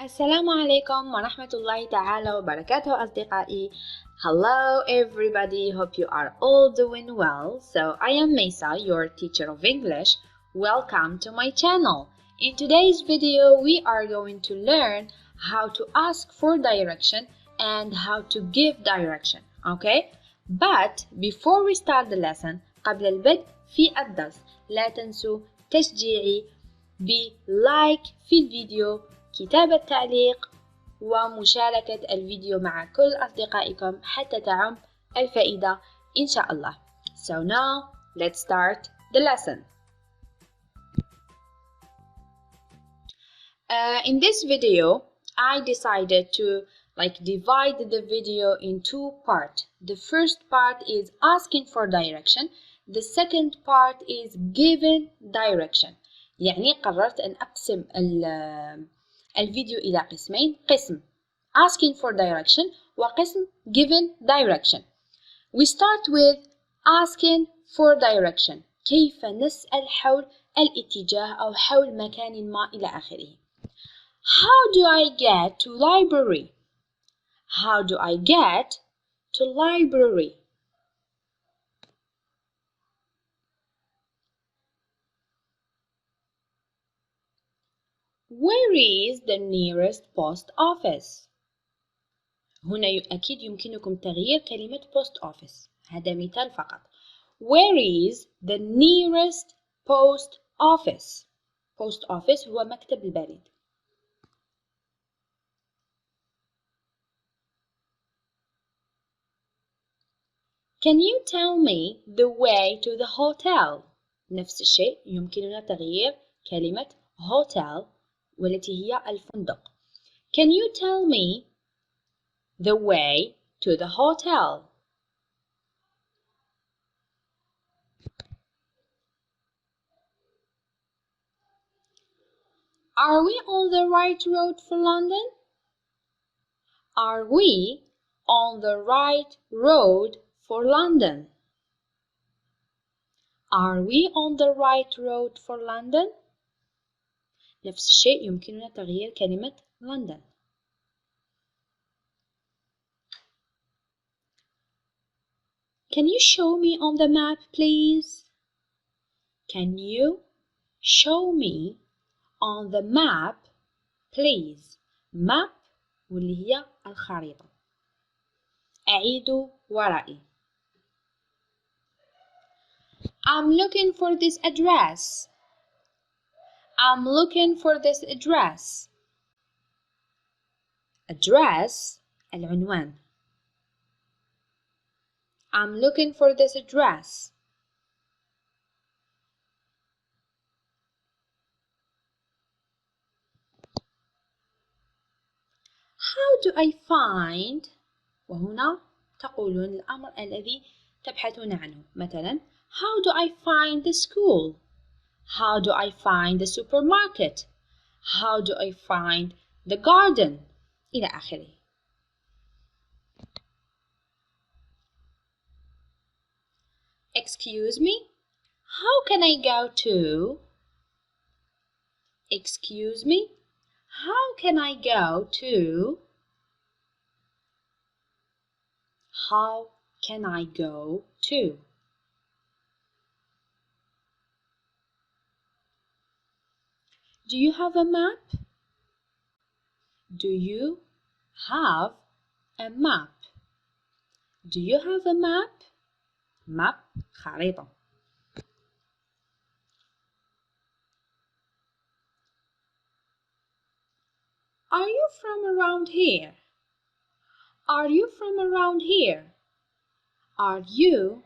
السلام عليكم ورحمة الله تعالى وبركاته أصدقائي. Hello everybody, hope you are all doing well. So I am Mesa, your teacher of English. Welcome to my channel. In today's video we are going to learn how to ask for direction and how to give direction. Okay? But before we start the lesson, قبل البدء في الدرس لا تنسوا تشجيعي بلايك في الفيديو، كتابة تعليق ومشاركة الفيديو مع كل أصدقائكم حتى تعم الفائدة إن شاء الله. So now let's start the lesson. In this video I decided to divide the video in two parts. The first part is asking for direction. The second part is giving direction. يعني قررت أن أقسم الفيديو إلى قسمين، قسم asking for direction وقسم giving direction. We start with asking for direction. كيف نسأل حول الاتجاه أو حول مكان ما إلى آخره. How do I get to library? How do I get to library? Where is the nearest post office? هنا أكيد يمكنكم تغيير كلمة post office. هذا مثال فقط. Where is the nearest post office? Post office هو مكتب البريد. Can you tell me the way to the hotel? نفس الشيء يمكننا تغيير كلمة hotel والتي هي الفندق. Can you tell me the way to the hotel? Are we on the right road for London? Are we on the right road for London? Are we on the right road for London? نفس الشيء يمكننا تغيير كلمة London. Can you show me on the map, please? Can you show me on the map, please? map واللي هي الخريطة. أعيدوا ورائي. I'm looking for this address. I'm looking for this address. Address العنوان. I'm looking for this address. How do I find؟ وهنا تقولون الأمر الذي تبحثون عنه. مثلا How do I find the school? How do I find the supermarket? How do I find the garden? إلى آخره. Excuse me? How can I go to? Excuse me? How can I go to? How can I go to? Do you have a map? Do you have a map? Do you have a map? map خريطة. Are you from around here? Are you from around here? Are you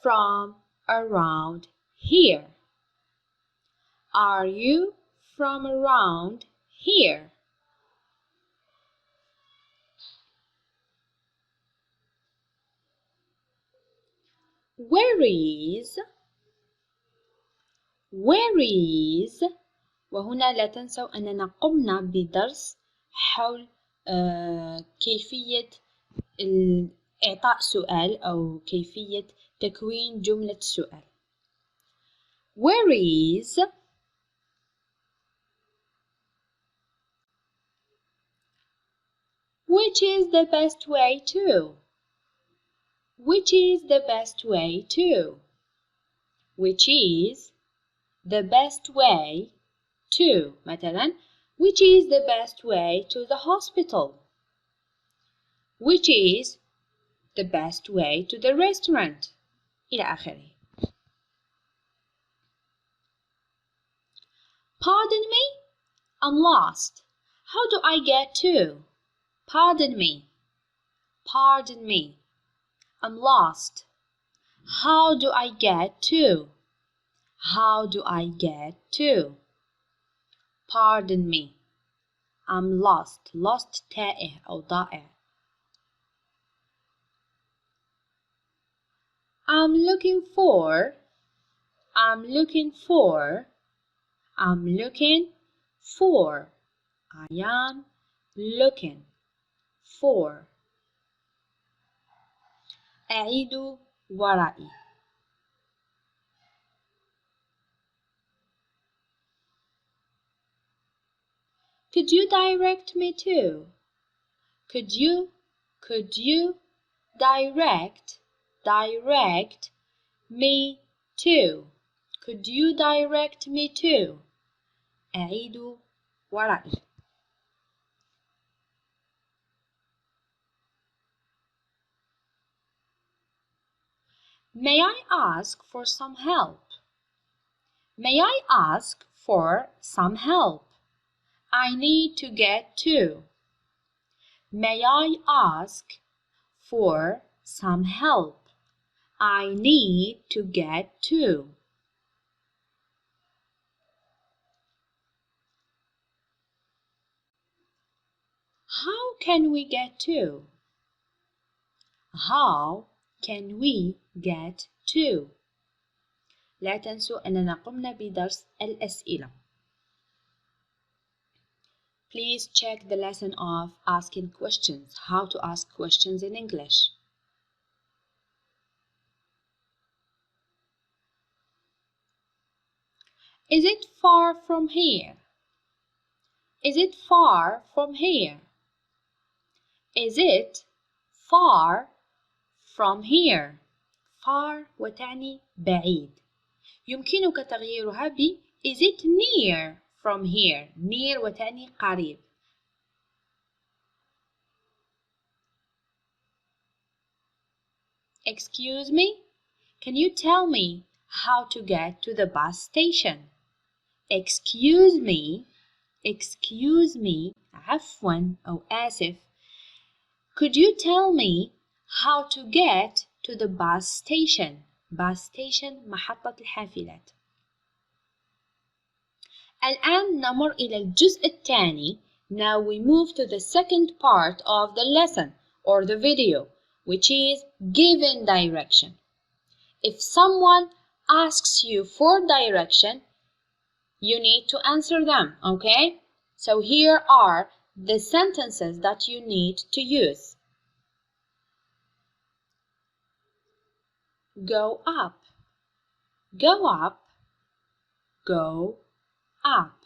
from around here? Are you from around here? Where is? Where is? وهنا لا تنسوا أننا قمنا بدرس حول كيفية إعطاء سؤال أو كيفية تكوين جملة سؤال. Where is Which is the best way to? Which is the best way to? Which is the best way to. مثلا which is the best way to the hospital? Which is the best way to the restaurant? إلى آخره. Pardon me? I'm lost. How do I get to? Pardon me. Pardon me. I'm lost. How do I get to? How do I get to? Pardon me. I'm lost. Lost تائه أو ضائع. I'm looking for. I'm looking for. I'm looking for. I am looking for. أعيد ورائي. Could you direct me to? Could you direct me to? Could you direct me to? أعيد ورائي. May I ask for some help? May I ask for some help? I need to get to. May I ask for some help? I need to get to. How can we get to? How can we get to? لا تنسوا أننا قمنا بدرس الأسئلة. Please check the lesson of asking questions. How to ask questions in English. Is it far from here? Is it far from here? Is it far from here? Far وتعني بعيد. يمكنك تغييرها ب Is it near from here? Near وتعني قريب. Excuse me? Can you tell me how to get to the bus station? Excuse me. عفوا أو آسف. Could you tell me how to get to the bus station? Bus station محطة الحافلات. الآن نمر إلى الجزء الثاني. Now we move to the second part of the lesson or the video, which is given direction. If someone asks you for direction, you need to answer them, okay? So here are the sentences that you need to use. Go up. Go up. Go up.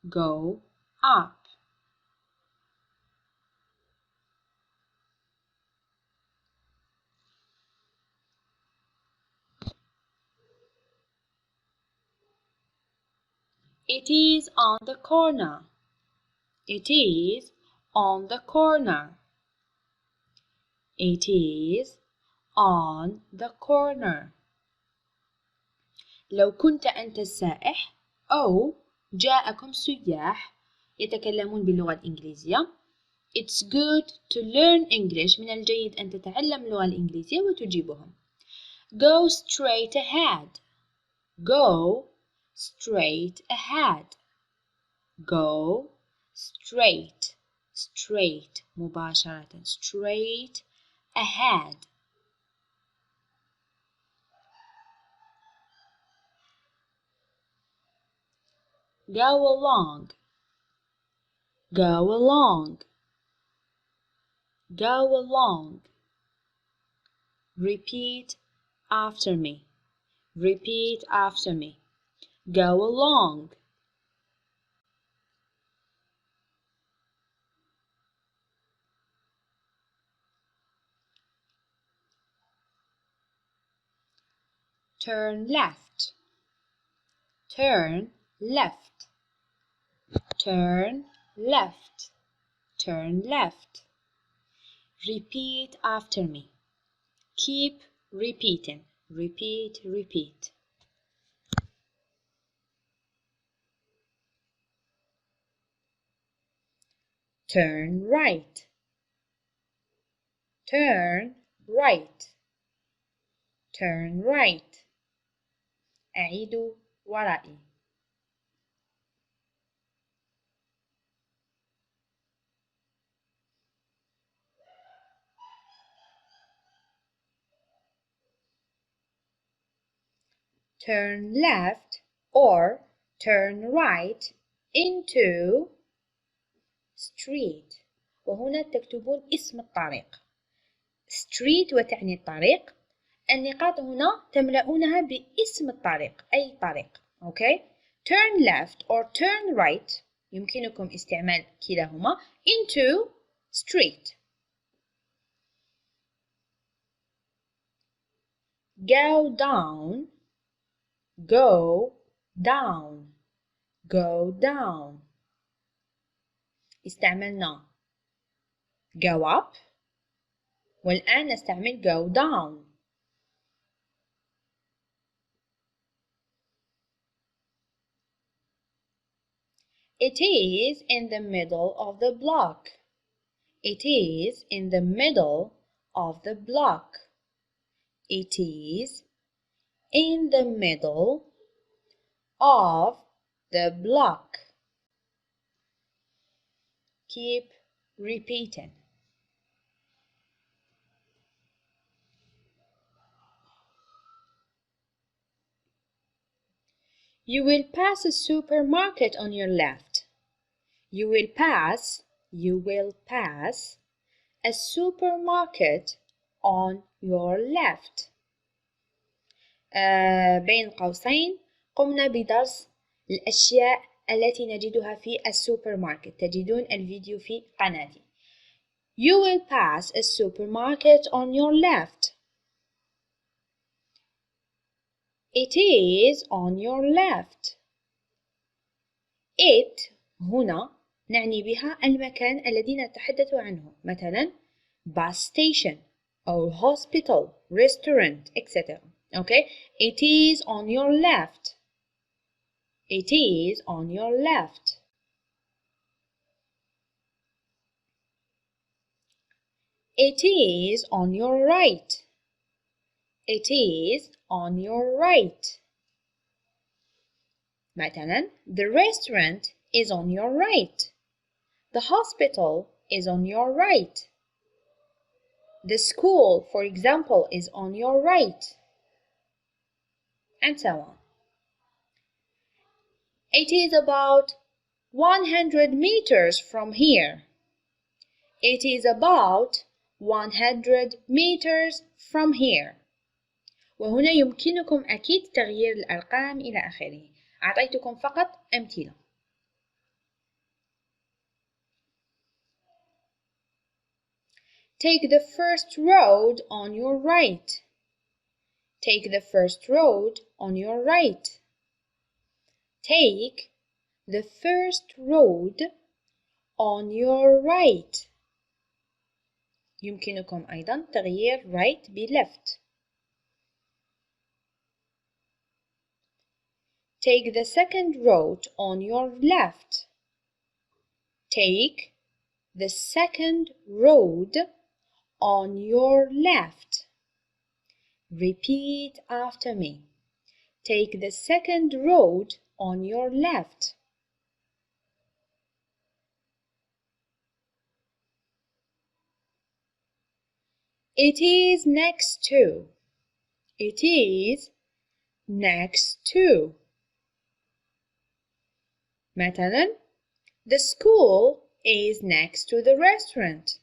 Go up. It is on the corner. It is on the corner. It is on the corner. لو كنت أنت السائح أو جاءكم سياح يتكلمون باللغة الإنجليزية. It's good to learn English. من الجيد أن تتعلم اللغة الإنجليزية وتجيبهم. Go straight ahead. Go straight ahead. Go straight. Straight مباشرة. Straight ahead. Go along. Go along. Go along. Repeat after me. Repeat after me. Go along. turn left, turn left, turn left, turn left. Repeat after me. Keep repeating. Repeat, repeat. Turn right. Turn right. Turn right. أعيد ورائي. Turn left or turn right into street. وهنا تكتبون اسم الطريق. street وتعني الطريق. النقاط هنا تملؤونها باسم الطريق، أي طريق. okay? Turn left or turn right يمكنكم استعمال كلاهما into street. Go down, go down, go down. استعملنا go up والآن نستعمل go down. It is in the middle of the block. It is in the middle of the block. It is in the middle of the block. Keep repeating. You will pass a supermarket on your left. You will pass a supermarket on your left. بين قوسين قمنا بدرس الأشياء التي نجدها في السوبر ماركت. تجدون الفيديو في قناتي. You will pass a supermarket on your left. It is on your left. It هنا نعني بها المكان الذي نتحدث عنه، مثلا bus station أو hospital, restaurant, etc. Okay? It is on your left. It is on your left. It is on your right. It is on your right. مثلا the restaurant is on your right. The hospital is on your right. The school, for example, is on your right. And so on. It is about 100 meters from here. It is about 100 meters from here. وهنا يمكنكم أكيد تغيير الأرقام إلى آخره. أعطيتكم فقط أمثلة. Take the first road on your right. Take the first road on your right. Take the first road on your right. يمكنكم أيضا تغيير right ب left. Take the second road on your left. Take the second road on your left. Repeat after me. Take the second road on your left. It is next to. It is next to. مثلا the school is next to the restaurant.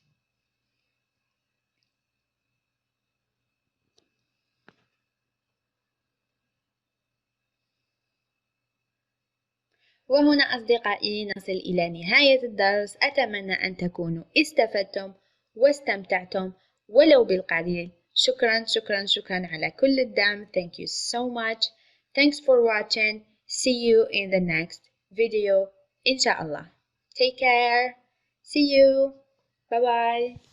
وهنا أصدقائي نصل إلى نهاية الدرس. أتمنى أن تكونوا استفدتم واستمتعتم ولو بالقليل. شكرا شكرا شكرا على كل الدعم. Thank you so much. Thanks for watching. See you in the next video إن شاء الله. Take care. See you. Bye bye.